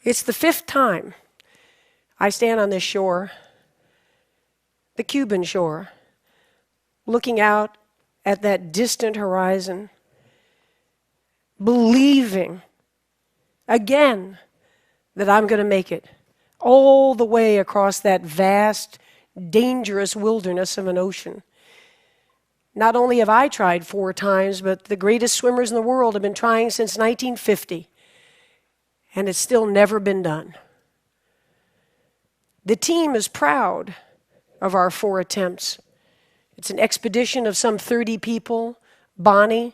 It's the 5th time I stand on this shore, the Cuban shore, looking out at that distant horizon, believing again that I'm going to make it all the way across that vast, dangerous wilderness of an ocean. Not only have I tried 4 times, but the greatest swimmers in the world have been trying since 1950, and it's still never been done. The team is proud of our 4 attempts. It's an expedition of some 30 people. Bonnie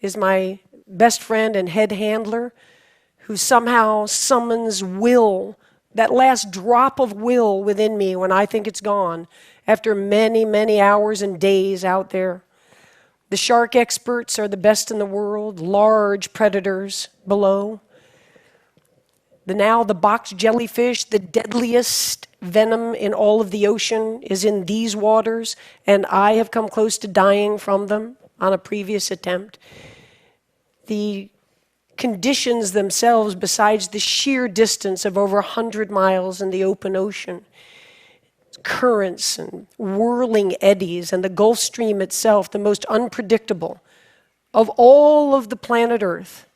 is my best friend and head handler, who somehow summons will, that last drop of will within me when I think it's gone, after many, many hours and days out there. The shark experts are the best in the world, large predators below. The box jellyfish, the deadliest venom in all of the ocean, is in these waters, and I have come close to dying from them on a previous attempt. The conditions themselves, besides the sheer distance of over 100 miles in the open ocean, currents and whirling eddies, and the Gulf Stream itself, the most unpredictable of all of the planet Earth.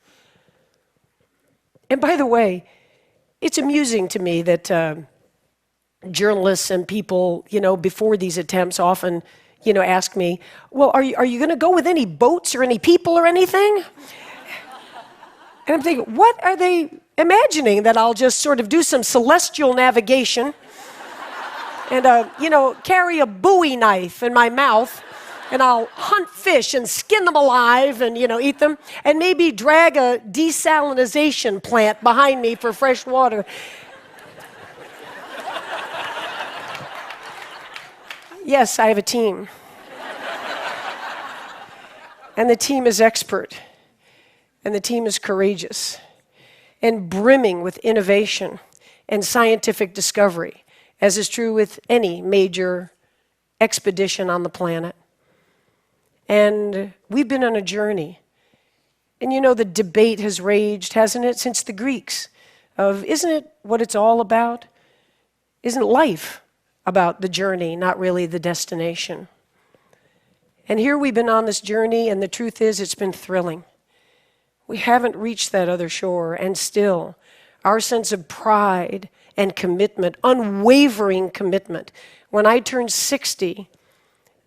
And by the way, it's amusing to me that journalists and people, before these attempts often, ask me, well, are you going to go with any boats or any people or anything? And I'm thinking, what are they imagining? That I'll just sort of do some celestial navigation and, carry a Bowie knife in my mouth, and I'll hunt fish and skin them alive and, eat them, and maybe drag a desalinization plant behind me for fresh water. Yes, I have a team. And the team is expert. And the team is courageous and brimming with innovation and scientific discovery, as is true with any major expedition on the planet. And we've been on a journey. And the debate has raged, hasn't it, since the Greeks, of isn't it what it's all about? Isn't life about the journey, not really the destination? And here we've been on this journey, and the truth is it's been thrilling. We haven't reached that other shore, and still, our sense of pride and commitment, unwavering commitment. When I turned 60,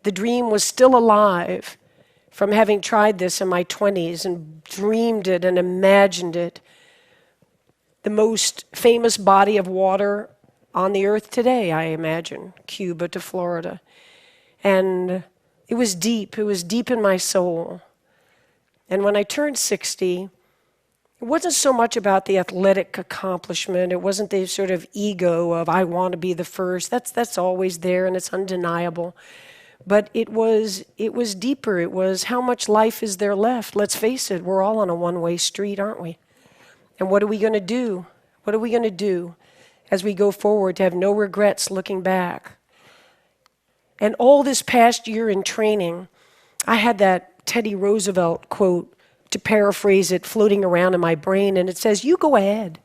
the dream was still alive from having tried this in my 20s and dreamed it and imagined it. The most famous body of water on the earth today, I imagine, Cuba to Florida. And it was deep in my soul. And when I turned 60, it wasn't so much about the athletic accomplishment. It wasn't the sort of ego of, I want to be the first. That's always there, and it's undeniable. But it was deeper. It was, how much life is there left? Let's face it, we're all on a one-way street, aren't we? And what are we going to do? What are we going to do as we go forward to have no regrets looking back? And all this past year in training, I had that Teddy Roosevelt quote, to paraphrase it, floating around in my brain, and it says, you go ahead.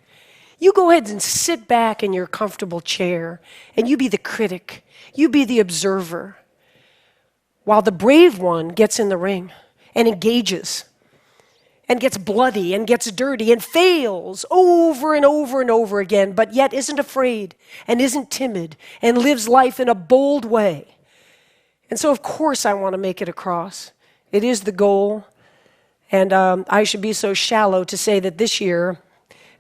You go ahead and sit back in your comfortable chair, and you be the critic. You be the observer, while the brave one gets in the ring and engages and gets bloody and gets dirty and fails over and over and over again, but yet isn't afraid and isn't timid and lives life in a bold way. And so, of course, I want to make it across. It is the goal, and I should be so shallow to say that this year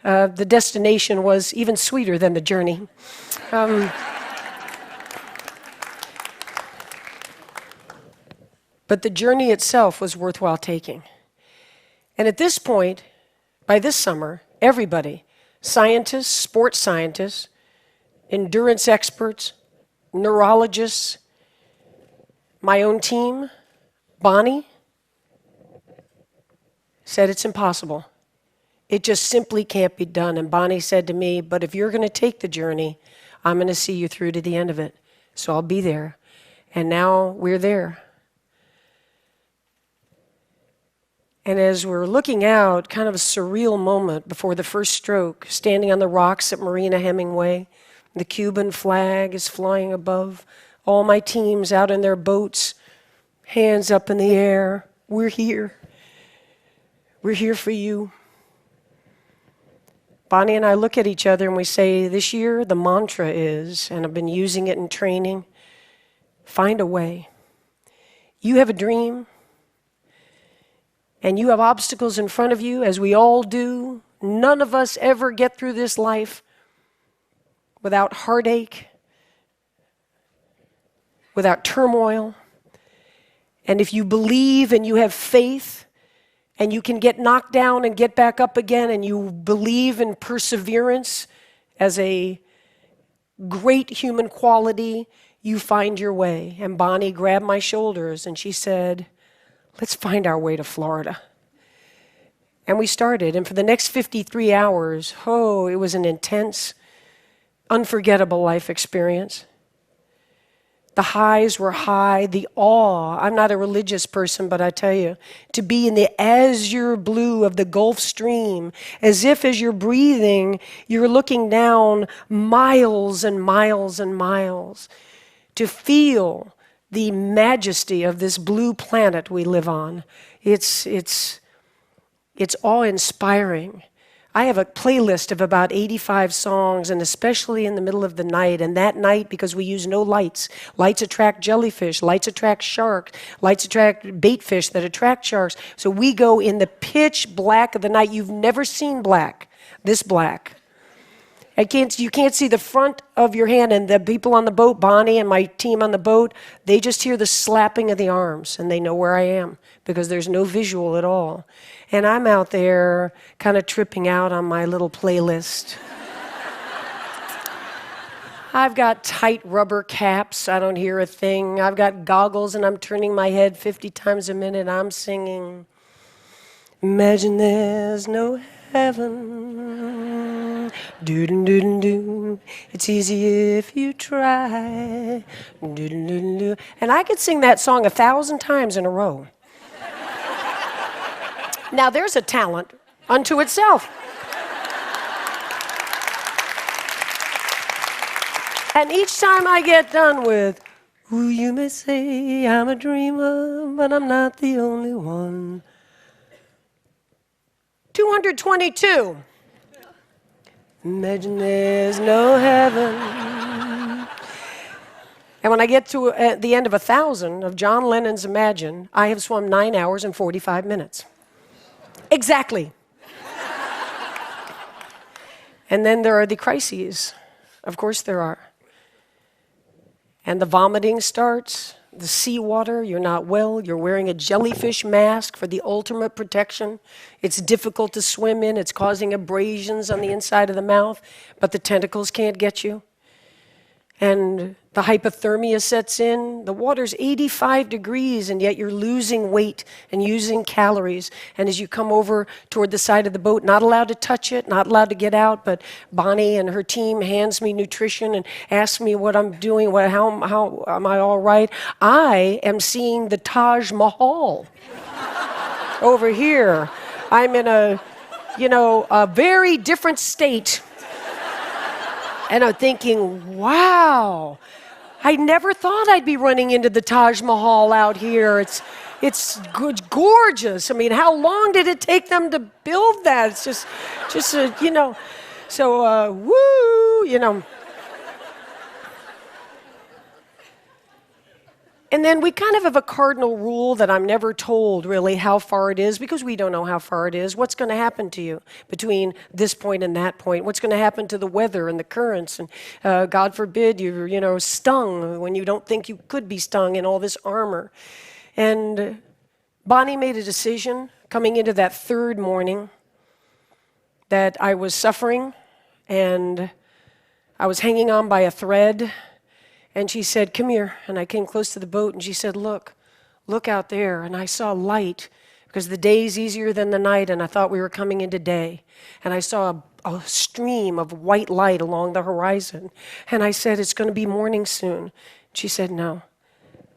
the destination was even sweeter than the journey. But the journey itself was worthwhile taking. And at this point, by this summer, everybody, scientists, sports scientists, endurance experts, neurologists, my own team, Bonnie, said it's impossible. It just simply can't be done. And Bonnie said to me, but if you're going to take the journey, I'm going to see you through to the end of it. So I'll be there. And now we're there. And as we're looking out, kind of a surreal moment before the first stroke, standing on the rocks at Marina Hemingway, the Cuban flag is flying above, all my teams out in their boats, hands up in the air. We're here. We're here for you. Bonnie and I look at each other and we say, this year the mantra is, and I've been using it in training, find a way. You have a dream, and you have obstacles in front of you, as we all do. None of us ever get through this life without heartache, without turmoil. And if you believe and you have faith, and you can get knocked down and get back up again, and you believe in perseverance as a great human quality, you find your way. And Bonnie grabbed my shoulders and she said, let's find our way to Florida. And we started. And for the next 53 hours, it was an intense, unforgettable life experience. The highs were high, the awe. I'm not a religious person, but I tell you, to be in the azure blue of the Gulf Stream, as if as you're breathing, you're looking down miles and miles and miles, to feel the majesty of this blue planet we live on. It's awe-inspiring. I have a playlist of about 85 songs, and especially in the middle of the night. And that night, because we use no lights, lights attract jellyfish, lights attract sharks, lights attract bait fish that attract sharks. So we go in the pitch black of the night. You've never seen black, this black. You can't see the front of your hand, and the people on the boat, Bonnie and my team on the boat, they just hear the slapping of the arms, and they know where I am because there's no visual at all. And I'm out there kind of tripping out on my little playlist. I've got tight rubber caps. I don't hear a thing. I've got goggles, and I'm turning my head 50 times a minute. I'm singing, imagine there's no heaven. Do-do-do-do-do. It's easy if you try. Do-do-do-do. And I could sing that song 1,000 times in a row. Now there's a talent unto itself. And each time I get done with, ooh, you may say I'm a dreamer, but I'm not the only one. 222. Imagine there's no heaven. And when I get to the end of 1,000 of John Lennon's Imagine, I have swum 9 hours and 45 minutes. Exactly. And then there are the crises. Of course there are. And the vomiting starts, the seawater, you're not well, you're wearing a jellyfish mask for the ultimate protection. It's difficult to swim in, it's causing abrasions on the inside of the mouth, but the tentacles can't get you. And the hypothermia sets in. The water's 85 degrees, and yet you're losing weight and using calories. And as you come over toward the side of the boat, not allowed to touch it, not allowed to get out, but Bonnie and her team hands me nutrition and asks me what I'm doing, how am I all right? I am seeing the Taj Mahal over here. I'm in a very different state. And I'm thinking, wow, I never thought I'd be running into the Taj Mahal out here. It's gorgeous. I mean, how long did it take them to build that? It's just so, woo. And then we kind of have a cardinal rule that I'm never told really how far it is, because we don't know how far it is. What's going to happen to you between this point and that point? What's going to happen to the weather and the currents? And God forbid you're stung when you don't think you could be stung in all this armor. And Bonnie made a decision coming into that third morning that I was suffering and I was hanging on by a thread. And she said, come here. And I came close to the boat, and she said, look out there. And I saw light, because the day's easier than the night, and I thought we were coming into day. And I saw a stream of white light along the horizon. And I said, it's going to be morning soon. She said, no,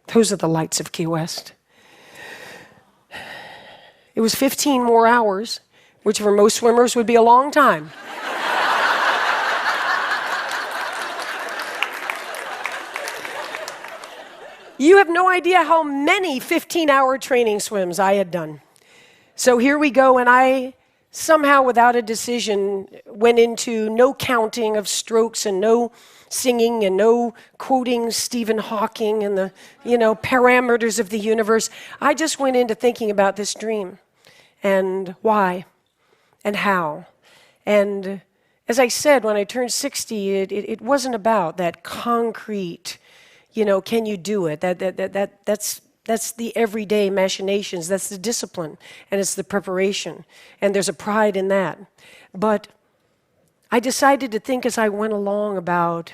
those are the lights of Key West. It was 15 more hours, which for most swimmers would be a long time. You have no idea how many 15-hour training swims I had done. So here we go, and I somehow, without a decision, went into no counting of strokes and no singing and no quoting Stephen Hawking and the, parameters of the universe. I just went into thinking about this dream and why and how. And as I said, when I turned 60, it wasn't about that concrete, can you do it? That's the everyday machinations. That's the discipline, and it's the preparation, and there's a pride in that. But I decided to think as I went along about,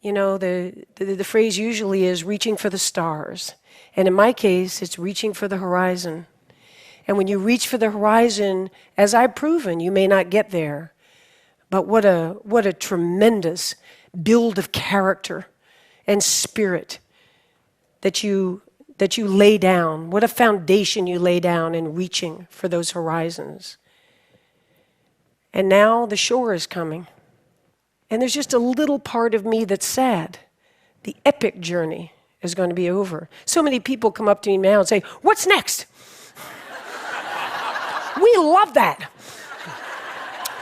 the phrase usually is reaching for the stars, and in my case, it's reaching for the horizon. And when you reach for the horizon, as I've proven, you may not get there, but what a tremendous build of character and spirit that you lay down. What a foundation you lay down in reaching for those horizons. And now the shore is coming. And there's just a little part of me that's sad. The epic journey is going to be over. So many people come up to me now and say, "What's next?" We love that.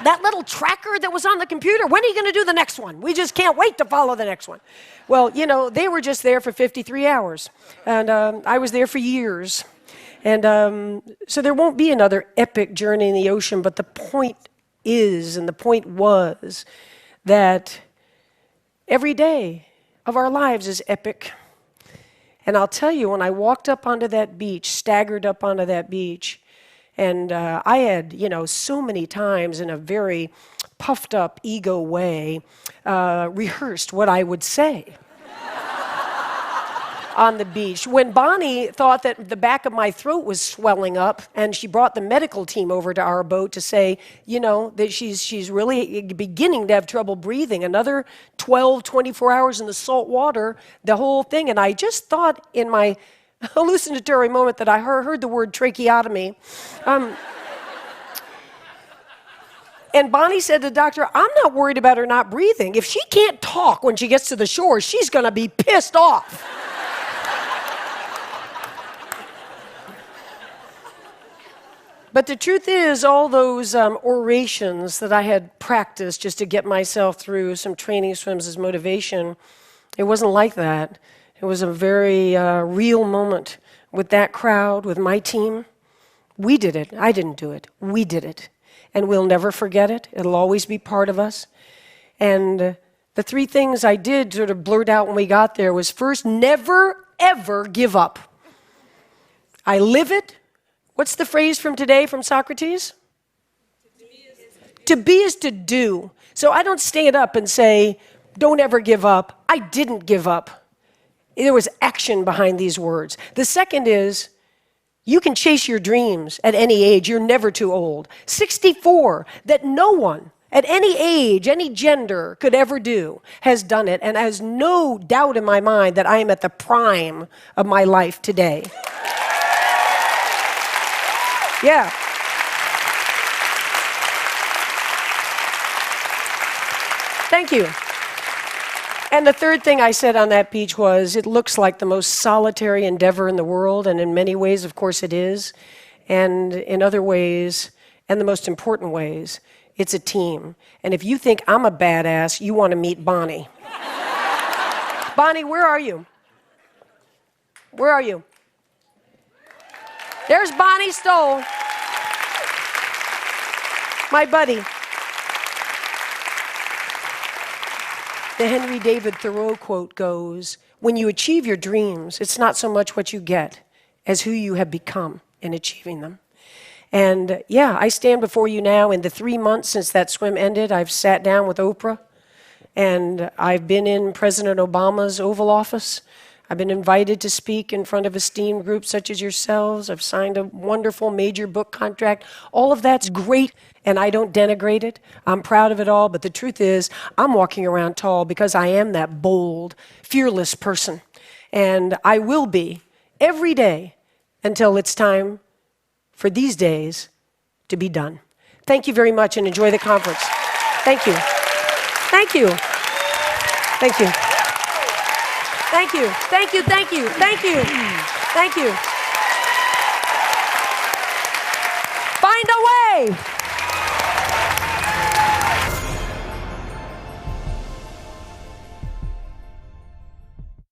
That little tracker that was on the computer, when are you going to do the next one? We just can't wait to follow the next one. Well, they were just there for 53 hours. And I was there for years. And so there won't be another epic journey in the ocean, but the point is, and the point was, that every day of our lives is epic. And I'll tell you, when I walked up onto that beach, staggered up onto that beach, and I had, so many times in a very puffed up ego way, rehearsed what I would say on the beach. When Bonnie thought that the back of my throat was swelling up, and she brought the medical team over to our boat to say, that she's really beginning to have trouble breathing. Another 12, 24 hours in the salt water, the whole thing. And I just thought in my hallucinatory moment that I heard the word tracheotomy. And Bonnie said to the doctor, "I'm not worried about her not breathing. If she can't talk when she gets to the shore, she's going to be pissed off." But the truth is, all those orations that I had practiced just to get myself through some training swims as motivation, it wasn't like that. It was a very real moment with that crowd, with my team. We did it. I didn't do it. We did it. And we'll never forget it. It'll always be part of us. And the three things I did sort of blurt out when we got there was, first, never, ever give up. I live it. What's the phrase from today from Socrates? To be is to do. So I don't stand up and say, "Don't ever give up." I didn't give up. There was action behind these words. The second is, you can chase your dreams at any age. You're never too old. 64, that no one at any age, any gender could ever do, has done it, and has no doubt in my mind that I am at the prime of my life today. Yeah. Thank you. And the third thing I said on that beach was, it looks like the most solitary endeavor in the world, and in many ways, of course, it is. And in other ways, and the most important ways, it's a team. And if you think I'm a badass, you want to meet Bonnie. Bonnie, where are you? Where are you? There's Bonnie Stoll, my buddy. The Henry David Thoreau quote goes, "When you achieve your dreams, it's not so much what you get as who you have become in achieving them." And yeah, I stand before you now. In the 3 months since that swim ended, I've sat down with Oprah, and I've been in President Obama's Oval Office. I've been invited to speak in front of esteemed groups such as yourselves. I've signed a wonderful major book contract. All of that's great, and I don't denigrate it. I'm proud of it all, but the truth is, I'm walking around tall because I am that bold, fearless person. And I will be every day until it's time for these days to be done. Thank you very much and enjoy the conference. Thank you. Thank you. Thank you. Thank you. Thank you. Thank you. Thank you. Thank you. Find a way.